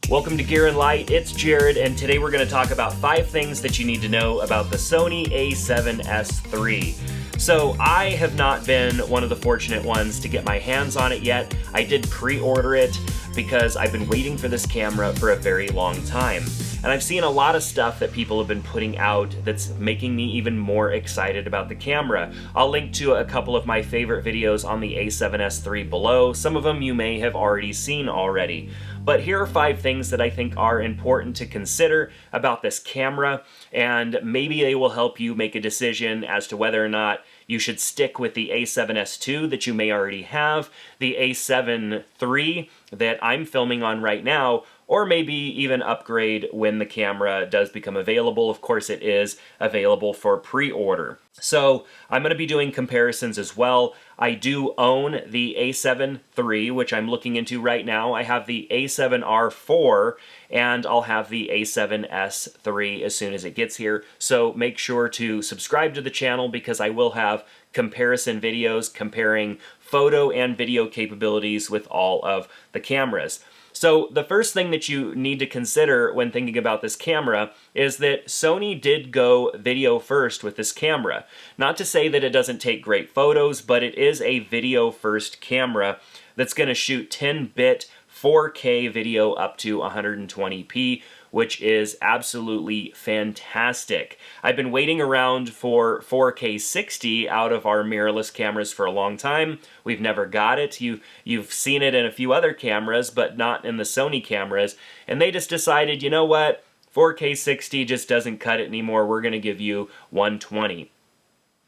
Welcome to Gear and Light, it's Jared, and today we're going to talk about 5 things that you need to know about the Sony a7s III. So I have not been one of the fortunate ones to get my hands on it yet. I did pre-order it because I've been waiting for this camera for a very long time. And I've seen a lot of stuff that people have been putting out that's making me even more excited about the camera. I'll link to a couple of my favorite videos on the a7s III below. Some of them you may have already seen already. But here are 5 things that I think are important to consider about this camera, and maybe they will help you make a decision as to whether or not you should stick with the a7s II that you may already have, the a7 III that I'm filming on right now, or maybe even upgrade when the camera does become available. Of course, it is available for pre-order. So I'm going to be doing comparisons as well. I do own the a7 III, which I'm looking into right now. I have the a7R IV, and I'll have the a7s III as soon as it gets here. So make sure to subscribe to the channel because I will have comparison videos comparing photo and video capabilities with all of the cameras. So the first thing that you need to consider when thinking about this camera is that Sony did go video first with this camera. Not to say that it doesn't take great photos, but it is a video first camera that's going to shoot 10-bit 4K video up to 120p, which is absolutely fantastic. I've been waiting around for 4K 60 out of our mirrorless cameras for a long time. We've never got it. You've seen it in a few other cameras, but not in the Sony cameras. And they just decided, you know what? 4K 60 just doesn't cut it anymore. We're going to give you 120.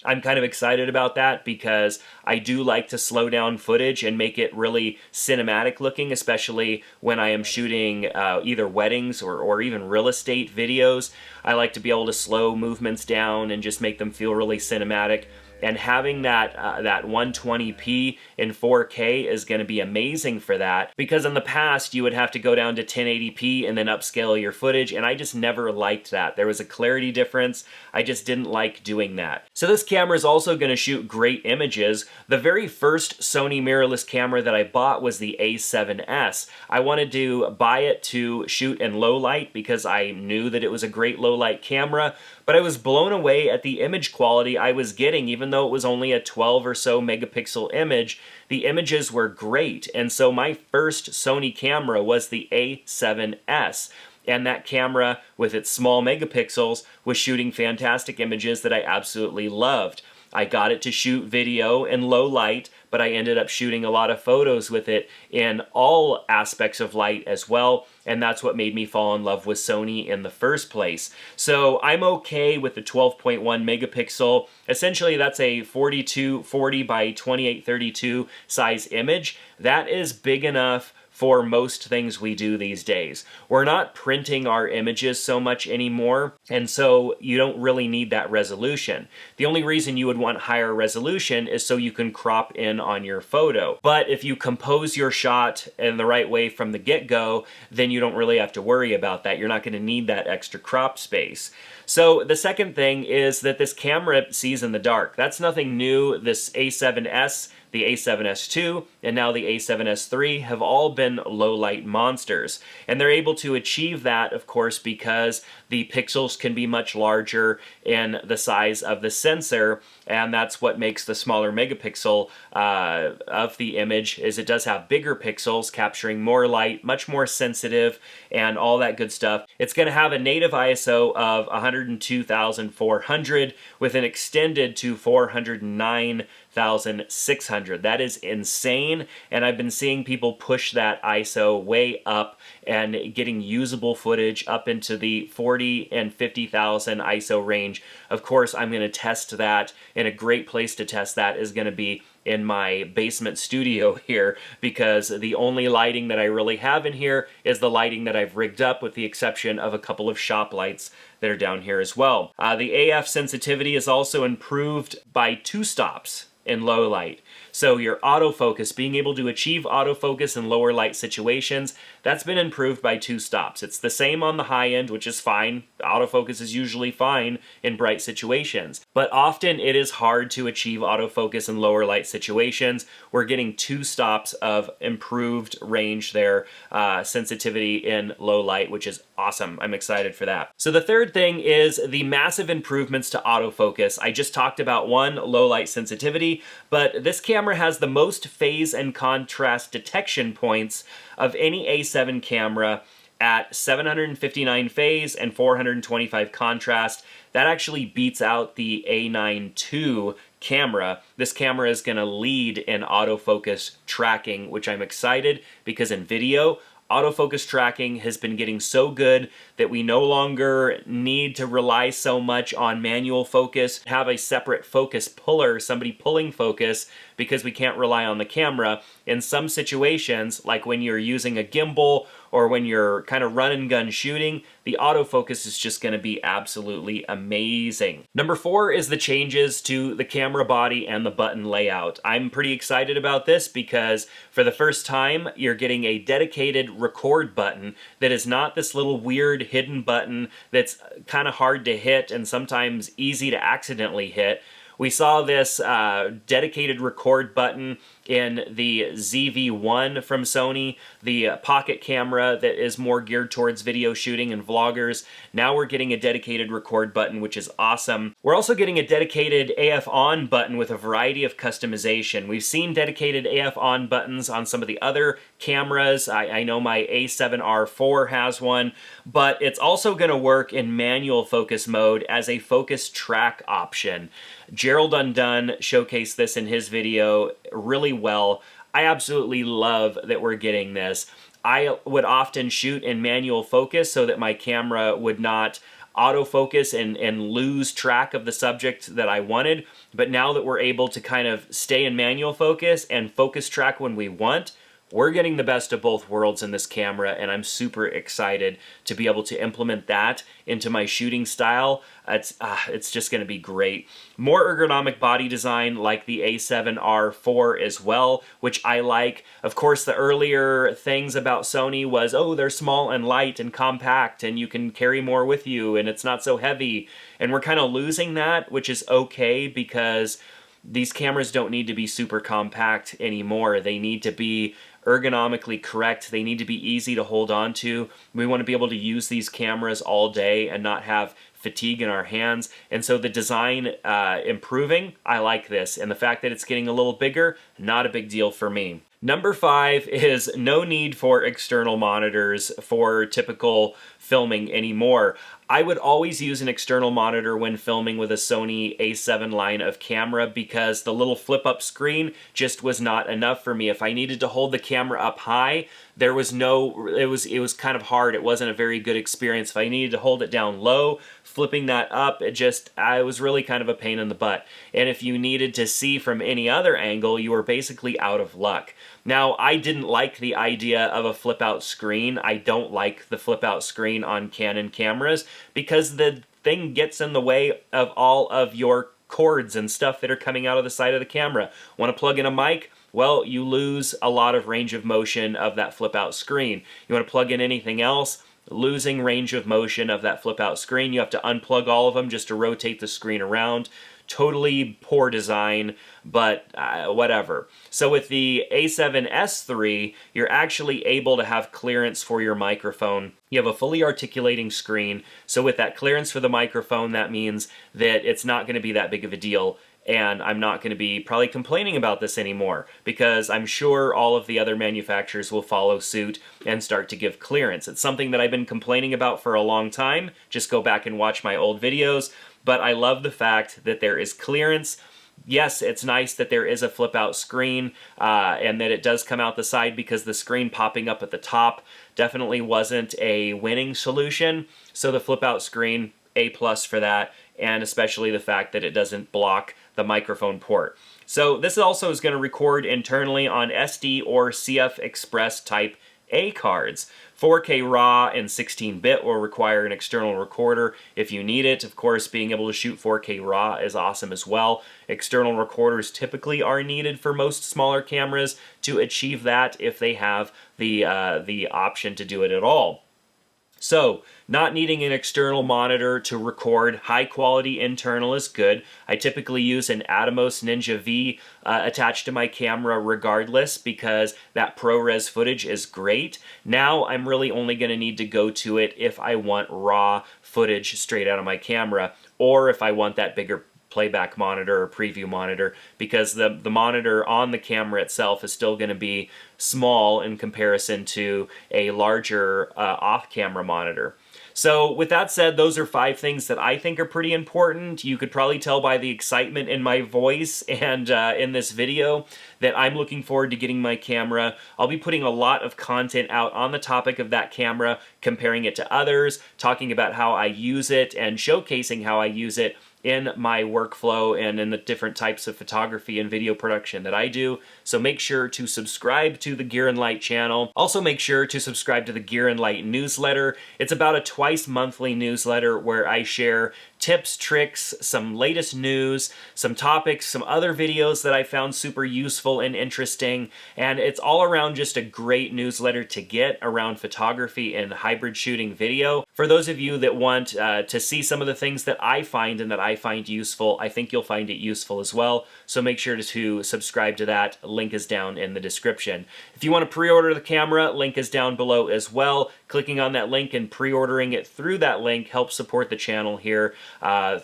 I'm kind of excited about that because I do like to slow down footage and make it really cinematic looking, especially when I am shooting either weddings or even real estate videos. I like to be able to slow movements down and just make them feel really cinematic. And having that 120p in 4K is going to be amazing for that, because in the past you would have to go down to 1080p and then upscale your footage, and I just never liked that. There was a clarity difference. I just didn't like doing that. So this camera is also going to shoot great images. The very first Sony mirrorless camera that I bought was the a7s. I wanted to buy it to shoot in low light because I knew that it was a great low light camera, but I was blown away at the image quality I was getting. Even though it was only a 12 or so megapixel image, the images were great. And so my first Sony camera was the a7s. And that camera, with its small megapixels, was shooting fantastic images that I absolutely loved. I got it to shoot video in low light, but I ended up shooting a lot of photos with it in all aspects of light as well, and that's what made me fall in love with Sony in the first place. So I'm okay with the 12.1 megapixel. Essentially, that's a 4240 by 2832 size image. That is big enough for most things we do these days. We're not printing our images so much anymore, and so you don't really need that resolution. The only reason you would want higher resolution is so you can crop in on your photo. But if you compose your shot in the right way from the get-go, then you don't really have to worry about that. You're not going to need that extra crop space. So the second thing is that this camera sees in the dark. That's nothing new. This a7s, the a7s II, and now the a7s III have all been low-light monsters. And they're able to achieve that, of course, because the pixels can be much larger in the size of the sensor, and that's what makes the smaller megapixel of the image, is it does have bigger pixels, capturing more light, much more sensitive, and all that good stuff. It's going to have a native ISO of 102,400 with an extended to 409,600. That is insane, and I've been seeing people push that ISO way up and getting usable footage up into the 40 and 50,000 ISO range. Of course, I'm going to test that, and a great place to test that is going to be in my basement studio here, because the only lighting that I really have in here is the lighting that I've rigged up, with the exception of a couple of shop lights that are down here as well. The AF sensitivity is also improved by 2 stops in low light. So your autofocus, being able to achieve autofocus in lower light situations, that's been improved by 2 stops. It's the same on the high end, which is fine. Autofocus is usually fine in bright situations. But often it is hard to achieve autofocus in lower light situations. We're getting 2 stops of improved range there, sensitivity in low light, which is awesome. I'm excited for that. So the third thing is the massive improvements to autofocus. I just talked about one, low light sensitivity, but this camera has the most phase and contrast detection points of any A7 camera at 759 phase and 425 contrast. That actually beats out the A9 II camera. This camera is going to lead in autofocus tracking, which I'm excited because in video, autofocus tracking has been getting so good that we no longer need to rely so much on manual focus, have a separate focus puller, somebody pulling focus, because we can't rely on the camera. In some situations, like when you're using a gimbal or when you're kind of run and gun shooting, the autofocus is just going to be absolutely amazing. Number 4 is the changes to the camera body and the button layout. I'm pretty excited about this because for the first time, you're getting a dedicated record button that is not this little weird hidden button that's kind of hard to hit and sometimes easy to accidentally hit. We saw this dedicated record button in the ZV-1 from Sony, the pocket camera that is more geared towards video shooting and vloggers. Now we're getting a dedicated record button, which is awesome. We're also getting a dedicated AF on button with a variety of customization. We've seen dedicated AF on buttons on some of the other cameras. I know my A7R4 has one, but it's also going to work in manual focus mode as a focus track option. Gerald Undone showcased this in his video really well. I absolutely love that we're getting this. I would often shoot in manual focus so that my camera would not autofocus and lose track of the subject that I wanted, but now that we're able to kind of stay in manual focus and focus track when we want, we're getting the best of both worlds in this camera, and I'm super excited to be able to implement that into my shooting style. It's just going to be great. More ergonomic body design like the A7R4 as well, which I like. Of course, the earlier things about Sony was, oh, they're small and light and compact, and you can carry more with you, and it's not so heavy. And we're kind of losing that, which is okay because these cameras don't need to be super compact anymore. They need to be ergonomically correct. They need to be easy to hold on to. We want to be able to use these cameras all day and not have fatigue in our hands. And so the design improving, I like this. And the fact that it's getting a little bigger, not a big deal for me. Number 5 is no need for external monitors for typical filming anymore. I would always use an external monitor when filming with a Sony A7 line of camera because the little flip-up screen just was not enough for me. If I needed to hold the camera up high, there was no, it was kind of hard. It wasn't a very good experience. If I needed to hold it down low, flipping that up, it was really kind of a pain in the butt. And if you needed to see from any other angle, you were basically out of luck. Now, I didn't like the idea of a flip-out screen. I don't like the flip-out screen on Canon cameras because the thing gets in the way of all of your cords and stuff that are coming out of the side of the camera. Want to plug in a mic? Well, you lose a lot of range of motion of that flip-out screen. You want to plug in anything else? Losing range of motion of that flip-out screen. You have to unplug all of them just to rotate the screen around. Totally poor design, but whatever. So with the A7S III, you're actually able to have clearance for your microphone. You have a fully articulating screen, so with that clearance for the microphone, that means that it's not going to be that big of a deal. And I'm not going to be probably complaining about this anymore because I'm sure all of the other manufacturers will follow suit and start to give clearance. It's something that I've been complaining about for a long time. Just go back and watch my old videos. But I love the fact that there is clearance. Yes, it's nice that there is a flip-out screen and that it does come out the side because the screen popping up at the top definitely wasn't a winning solution. So the flip-out screen, A+ for that, and especially the fact that it doesn't block the microphone port. So this also is going to record internally on SD or CF Express type A cards. 4K RAW and 16-bit will require an external recorder if you need it. Of course, being able to shoot 4K RAW is awesome as well. External recorders typically are needed for most smaller cameras to achieve that if they have the option to do it at all. So, not needing an external monitor to record high quality internal is good. I typically use an Atomos Ninja V attached to my camera regardless because that ProRes footage is great. Now I'm really only going to need to go to it if I want raw footage straight out of my camera, or if I want that bigger playback monitor or preview monitor, because the monitor on the camera itself is still going to be small in comparison to a larger off-camera monitor. So with that said, those are 5 things that I think are pretty important. You could probably tell by the excitement in my voice and in this video that I'm looking forward to getting my camera. I'll be putting a lot of content out on the topic of that camera, comparing it to others, talking about how I use it, and showcasing how I use it in my workflow and in the different types of photography and video production that I do. So make sure to subscribe to the Gear and Light channel. Also make sure to subscribe to the Gear and Light newsletter. It's about a twice monthly newsletter where I share tips, tricks, some latest news, some topics, some other videos that I found super useful and interesting, and it's all around just a great newsletter to get around photography and hybrid shooting video. For those of you that want to see some of the things that I find and that I find useful, I think you'll find it useful as well, so make sure to subscribe to that. Link is down in the description. If you want to pre-order the camera, link is down below as well. Clicking on that link and pre-ordering it through that link helps support the channel here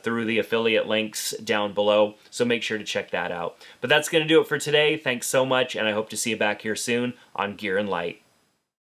through the affiliate links down below, so make sure to check that out. But that's going to do it for today. Thanks so much, and I hope to see you back here soon on Gear and Light.